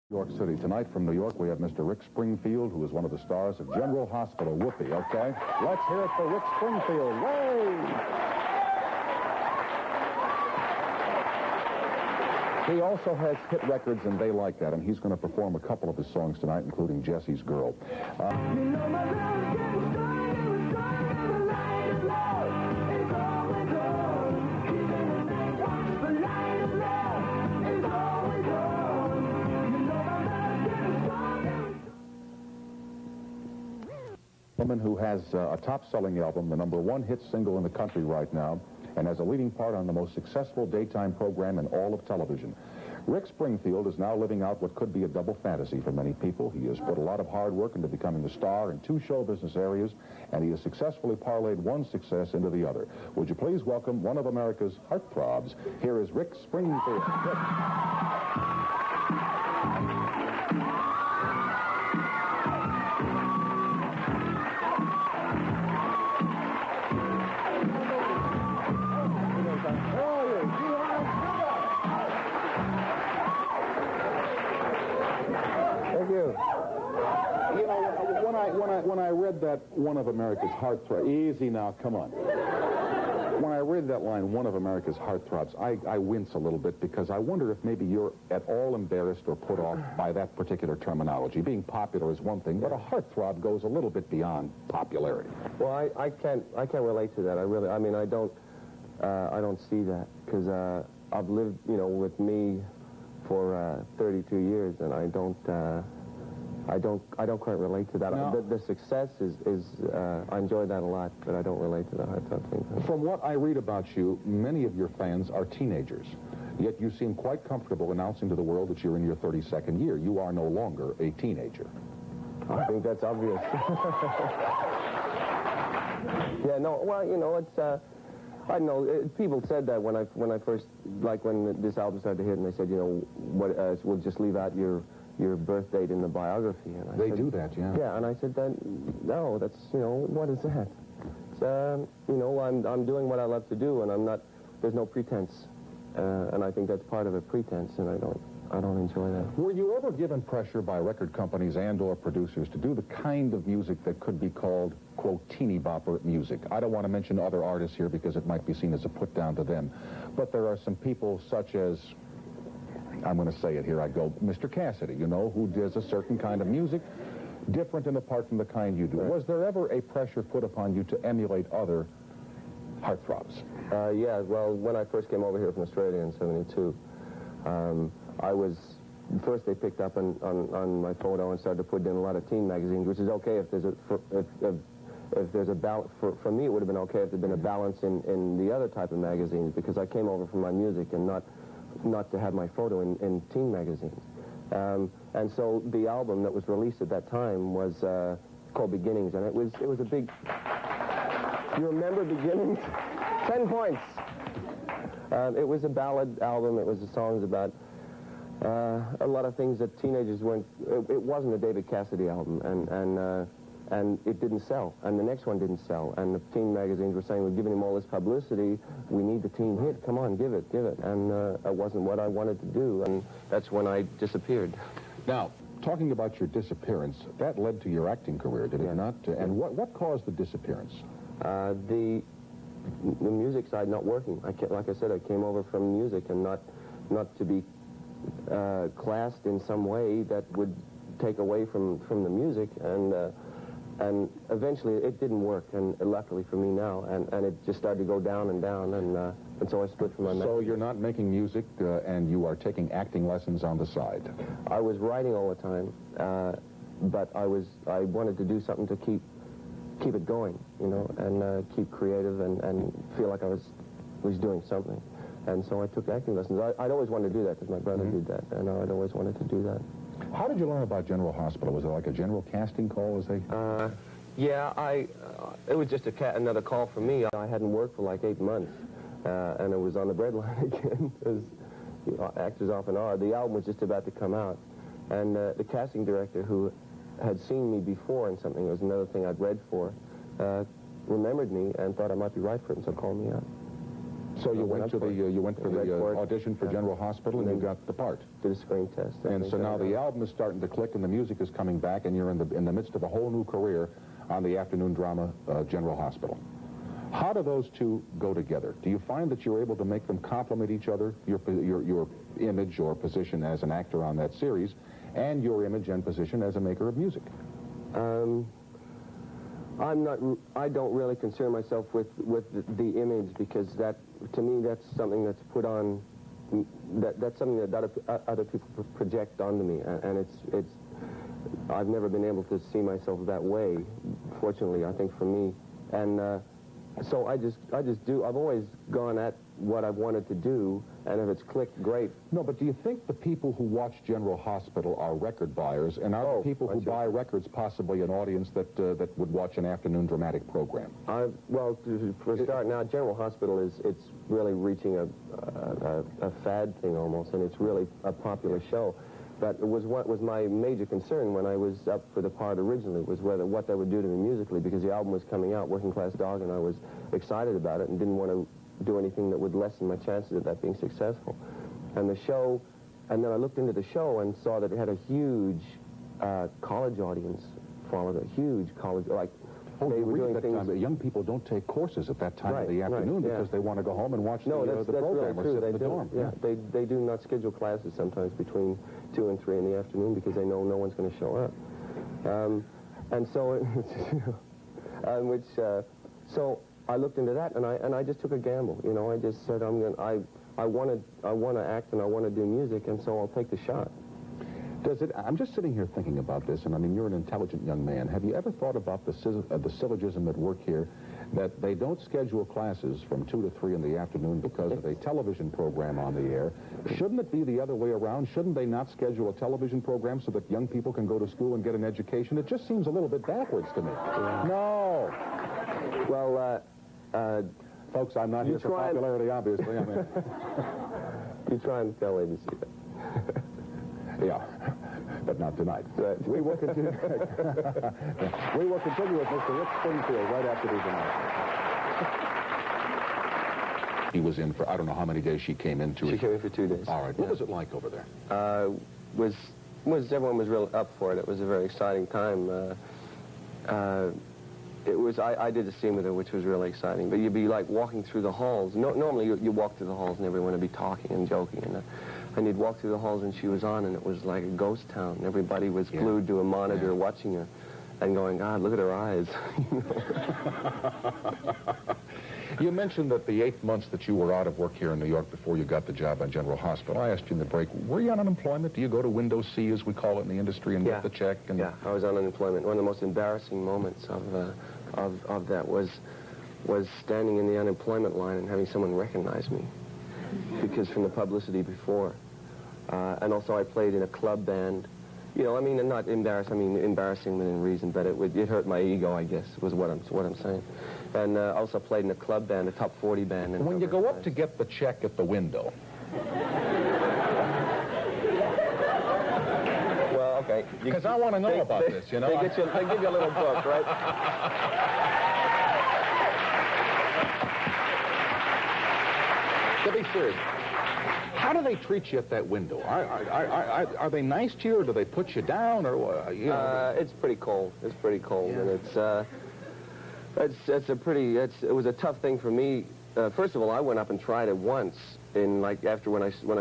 New York City. Tonight from New York, we have Mr. Rick Springfield, who is one of the stars of General Hospital. Whoopee, okay? Let's hear it for Rick Springfield. Way! He also has hit records, and they like that, and he's going to perform a couple of his songs tonight, including Jessie's Girl. You know my love's getting stronger, the light of love is always on. Even the night watch, the light of love is always on. You know my love's getting stronger. Woman who has a top-selling album, the #1 hit single in the country right now, and has a leading part on the most successful daytime program in all of television. Rick Springfield is now living out what could be a double fantasy for many people. He has put a lot of hard work into becoming a star in 2 show business areas, and he has successfully parlayed one success into the other. Would you please welcome one of America's heartthrobs? Here is Rick Springfield. Rick. Thank you. You know, when I read that one of America's heartthrobs, easy now, come on. When I read that line, one of America's heartthrobs, I wince a little bit because I wonder if maybe you're at all embarrassed or put off by that particular terminology. Being popular is one thing, but a heartthrob goes a little bit beyond popularity. Well, I can't relate to that. I don't see that because I've lived, with me for 32 years, and I don't quite relate to that. No. The success is I enjoy that a lot, but I don't relate to the heartthrob thing. From what I read about you, many of your fans are teenagers, yet you seem quite comfortable announcing to the world that you're in your 32nd year. You are no longer a teenager. I think that's obvious. Yeah, no, well, it's, I don't know, people said that when I first, like when this album started to hit, and they said, we'll just leave out your birth date in the biography. And I said, do that, yeah. Yeah, and I said, no, that's, what is that? It's, I'm doing what I love to do, and there's no pretense. And I think that's part of a pretense, and I don't enjoy that. Were you ever given pressure by record companies and or producers to do the kind of music that could be called, quote, teeny bopper music? I don't want to mention other artists here because it might be seen as a put down to them. But there are some people such as, I'm going to say it, here I go, Mr. Cassidy, who does a certain kind of music, different and apart from the kind you do. Right. Was there ever a pressure put upon you to emulate other heartthrobs? Yeah, well, when I first came over here from Australia in '72, first they picked up on my photo and started to put in a lot of teen magazines, which is okay if there's a balance. For me, it would have been okay if there'd been a balance in the other type of magazines, because I came over for my music and not to have my photo in teen magazines. And so the album that was released at that time was called Beginnings, and it was a big. You remember Beginnings? 10 points. It was a ballad album. It was the songs about a lot of things that teenagers weren't. It wasn't a David Cassidy album, and it didn't sell. And the next one didn't sell. And the teen magazines were saying, we're giving him all this publicity. We need the teen hit. Come on, give it. And it wasn't what I wanted to do. And that's when I disappeared. Now, talking about your disappearance, that led to your acting career, did it not? And what caused the disappearance? The music side not working. Like I said, I came over from music, and not to be classed in some way that would take away from the music, and eventually it didn't work, and luckily for me now, and it just started to go down and down, and so I split from my message. So you're not making music, and you are taking acting lessons on the side? I was writing all the time, but I wanted to do something to keep it going, and keep creative and feel like I was doing something. And so I took acting lessons. I'd always wanted to do that because my brother did that, and I'd always wanted to do that. How did you learn about General Hospital? Was it like a general casting call, as they? Yeah, it was just another call for me. I hadn't worked for like 8 months, and it was on the breadline again, as actors often are. The album was just about to come out, and the casting director, who had seen me before in something, it was another thing I'd read for, remembered me and thought I might be right for it, and so called me out. So you went to the audition for General Hospital, and you got the part. Did a screen test. And so now the album is starting to click, and the music is coming back, and you're in the midst of a whole new career on the afternoon drama General Hospital. How do those two go together? Do you find that you're able to make them complement each other, your image or position as an actor on that series, and your image and position as a maker of music? I don't really concern myself with the image, because that, to me, that's something that's put on, that's something that other people project onto me, and it's I've never been able to see myself that way, fortunately, I think, for me. And so I just do, I've always gone at what I've wanted to do, and if it's clicked, great. No, but do you think the people who watch General Hospital are record buyers, and are the people who buy records possibly an audience that would watch an afternoon dramatic program? Well, for a start now, General Hospital it's really reaching a fad thing almost, and it's really a popular show. But it was what was my major concern when I was up for the part originally, was what that would do to me musically, because the album was coming out, Working Class Dog, and I was excited about it and didn't want to do anything that would lessen my chances of that being successful. And the show, and then I looked into the show and saw that it had a huge college audience followed, a huge college, like, they were doing things. Young people don't take courses at that time of the afternoon because they want to go home and watch the program or sit in the dorm. Yeah, they do not schedule classes sometimes between 2 and 3 in the afternoon because they know no one's going to show up. And so, so I looked into that, and I just took a gamble. You know, I just said I want to act and I want to do music, and so I'll take the shot. I'm just sitting here thinking about this, and I mean, you're an intelligent young man. Have you ever thought about the syllogism at work here, that they don't schedule classes from 2 to 3 in the afternoon because of a television program on the air? Shouldn't it be the other way around? Shouldn't they not schedule a television program so that young people can go to school and get an education? It just seems a little bit backwards to me. No. Well, folks, I'm not here for popularity, obviously. I mean, you try and tell ABC that. Yeah, but not tonight. We will continue. We will continue with Mr. Rick Springfield right after these announcements. He was in for, I don't know how many days she came in. She came in for 2 days. All right. What was it like over there? Everyone was real up for it. It was a very exciting time. It was, I did a scene with her, which was really exciting. But you'd be like walking through the halls. Normally you walk through the halls and everyone would be talking and joking. And you'd walk through the halls and she was on, and it was like a ghost town. Everybody was glued to a monitor watching her and going, God, look at her eyes. You mentioned that the 8 months that you were out of work here in New York before you got the job at General Hospital, I asked you in the break, were you on unemployment? Do you go to window C, as we call it in the industry, and get the check? And yeah, I was on unemployment. One of the most embarrassing moments of that was standing in the unemployment line and having someone recognize me, because from the publicity before. And also I played in a club band. You know, I mean, not embarrassed, I mean embarrassing within reason, but it hurt my ego, I guess, was what I'm saying. And also played in a club band, a top 40 band. And when you go up to get the check at the window. Well, okay. Because I want to know about this, you know. They give you a little book, right? To be serious, how do they treat you at that window? Are they nice to you, or do they put you down, or you know? It's pretty cold. It's pretty cold, and it was a tough thing for me. First of all, I went up and tried it once when I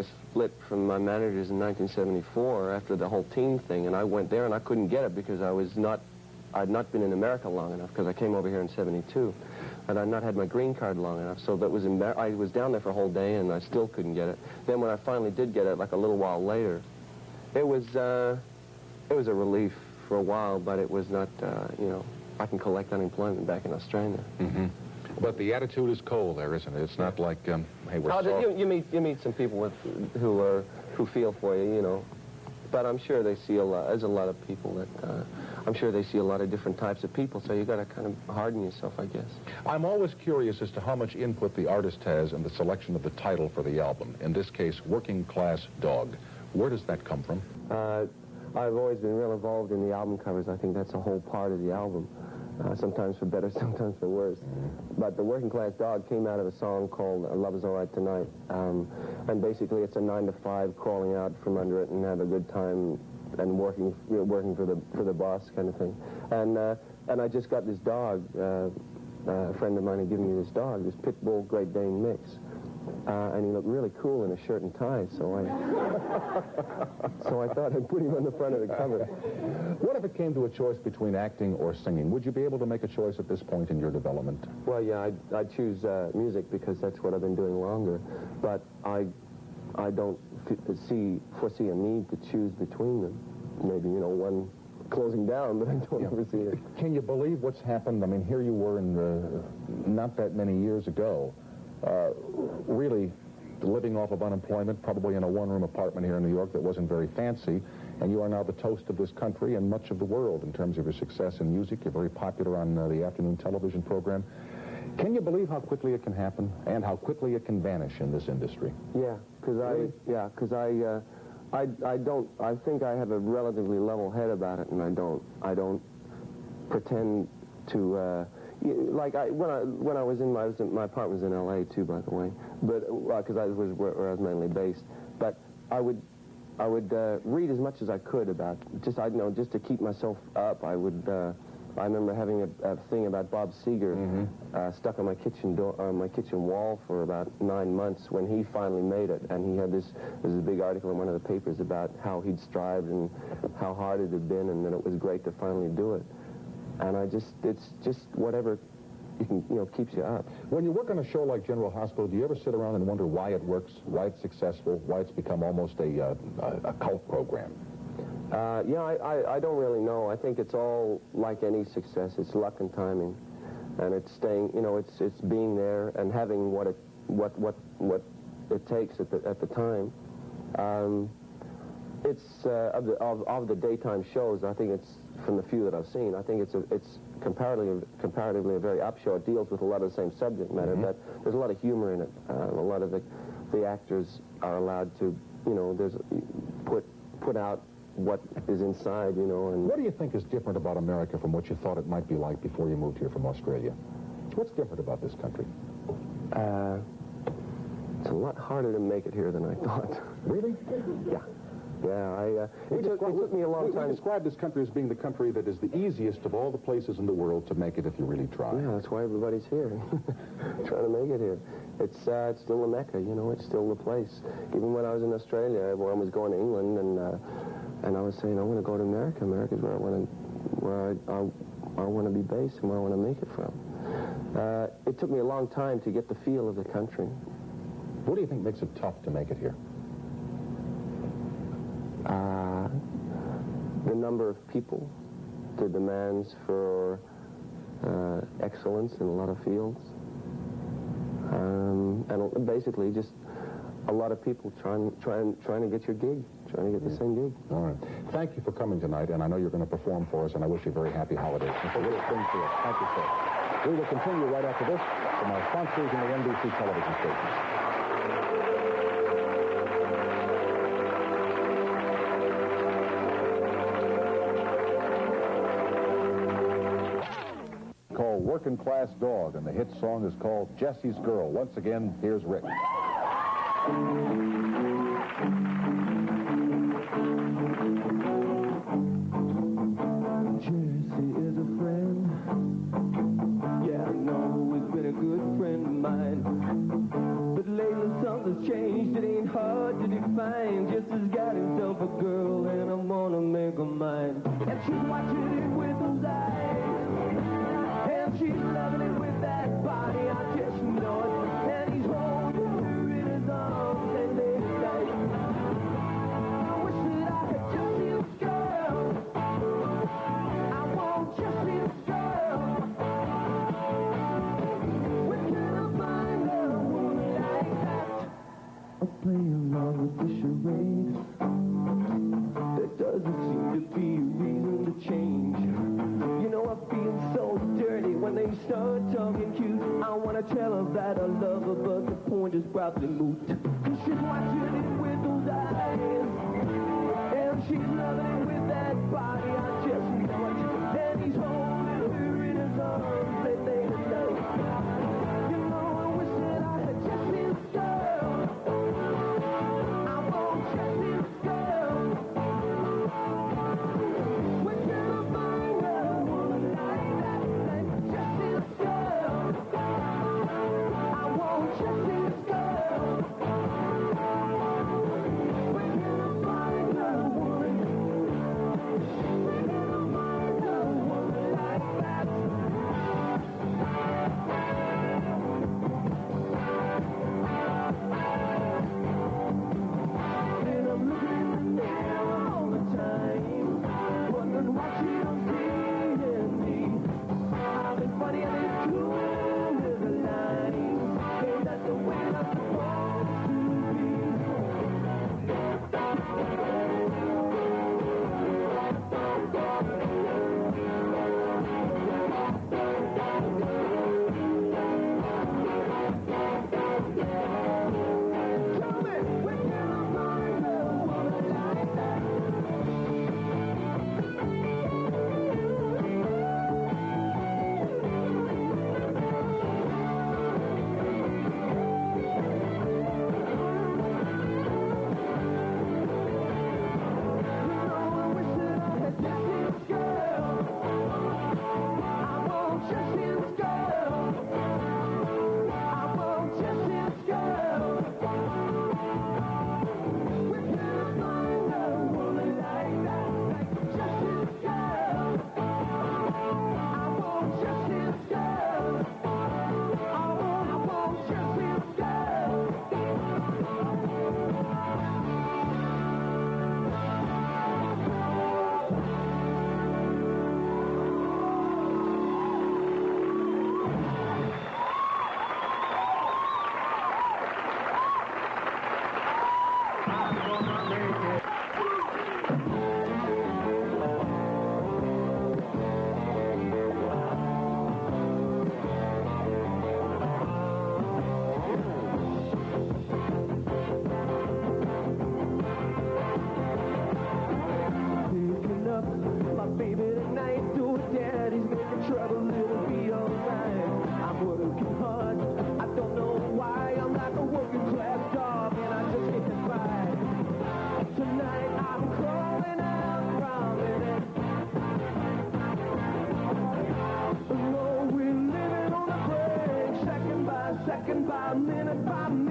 split from my managers in 1974 after the whole teen thing, and I went there and I couldn't get it because I'd not been in America long enough, because I came over here in '72. And I'd not had my green card long enough, so that was I was down there for a whole day, and I still couldn't get it. Then when I finally did get it, like a little while later, it was a relief for a while, but it was not, you know, I can collect unemployment back in Australia. Mm-hmm. But the attitude is cold there, isn't it? It's not like, hey, we're sorry. You meet some people who feel for you, you know. But I'm sure they see a lot. There's a lot of people that I'm sure they see a lot of different types of people. So you got to kind of harden yourself, I guess. I'm always curious as to how much input the artist has in the selection of the title for the album. In this case, Working Class Dog. Where does that come from? I've always been real involved in the album covers. I think that's a whole part of the album. sometimes for better, sometimes for worse. But the Working Class Dog came out of a song called Love Is Alright Tonight. And basically it's a 9 to 5 crawling out from under it and have a good time and working for the boss kind of thing. And I just got this dog. A friend of mine had given me this dog, this Pit Bull Great Dane mix. And he looked really cool in a shirt and tie, so I thought I'd put him on the front of the cover. What if it came to a choice between acting or singing? Would you be able to make a choice at this point in your development? Well, yeah, I'd choose music because that's what I've been doing longer. But I don't foresee a need to choose between them. Maybe, one closing down, but I don't ever see it. Can you believe what's happened? I mean, here you were not that many years ago, really living off of unemployment, probably in a one-room apartment here in New York that wasn't very fancy, and you are now the toast of this country and much of the world in terms of your success in music. You're very popular on the afternoon television program. Can you believe how quickly it can happen and how quickly it can vanish in this industry? Yeah, because I think I have a relatively level head about it, and I don't pretend to, when I was in my apartment was in L.A. too, by the way, but because I was where I was mainly based. But I would read as much as I could about just to keep myself up. I remember having a thing about Bob Seger stuck on my kitchen wall for about 9 months when he finally made it, and he had there's a big article in one of the papers about how he'd strived and how hard it had been, and that it was great to finally do it. And it's just whatever you can, keeps you up. When you work on a show like General Hospital, do you ever sit around and wonder why it works, why it's successful, why it's become almost a cult program? I don't really know. I think it's all like any success. It's luck and timing, and it's staying. It's being there and having what it takes at the time. It's of the daytime shows. I think it's from the few that I've seen. I think it's comparatively a very up show. It deals with a lot of the same subject matter, but there's a lot of humor in it. A lot of the actors are allowed to, put out what is inside, and... What do you think is different about America from what you thought it might be like before you moved here from Australia? What's different about this country? It's a lot harder to make it here than I thought. Really? Yeah. Yeah, it took me a long time. We describe this country as being the country that is the easiest of all the places in the world to make it if you really try. Yeah, that's why everybody's here, trying to make it here. It's still the Mecca, it's still the place. Even when I was in Australia, everyone was going to England, and I was saying, I want to go to America. America's where I want to be based and where I want to make it from. It took me a long time to get the feel of the country. What do you think makes it tough to make it here? The number of people, the demands for excellence in a lot of fields, and basically just a lot of people trying to get your gig, trying to get the same gig. All right. Thank you for coming tonight, and I know you're going to perform for us, and I wish you very happy holidays. Mr. Will Springfield, thank you, sir. We will continue right after this from our sponsors in the NBC television stations. Called Working Class Dog, and the hit song is called Jessie's Girl. Once again, here's Rick. Jessie is a friend. Yeah, I know it's been a good friend of mine. But lately something's changed. It ain't hard to define. Jessie's got himself a girl, and I'm gonna make her mine. And she's watching it with those eyes. And she's loving it with that body. I just know it. And he's holding her in his arms and they're tight. I wish that I could just see this girl. I want Jessie's girl. Where can I find a woman like that? I'll play along with the charade. There doesn't seem to be a reason to change. I feel so dirty when they start talking cute. I want to tell her that I love her, but the point is probably moot. Cause she's watching it with those eyes, and she's loving it with that body. I just know it. And he's holding her in his Maybe tonight, do it, daddy's making trouble, it'll be alright. I'm working hard, I don't know why. I'm like a working class dog and I just get by. Tonight I'm crawling out from it. No, we're living on a break, second by minute by minute.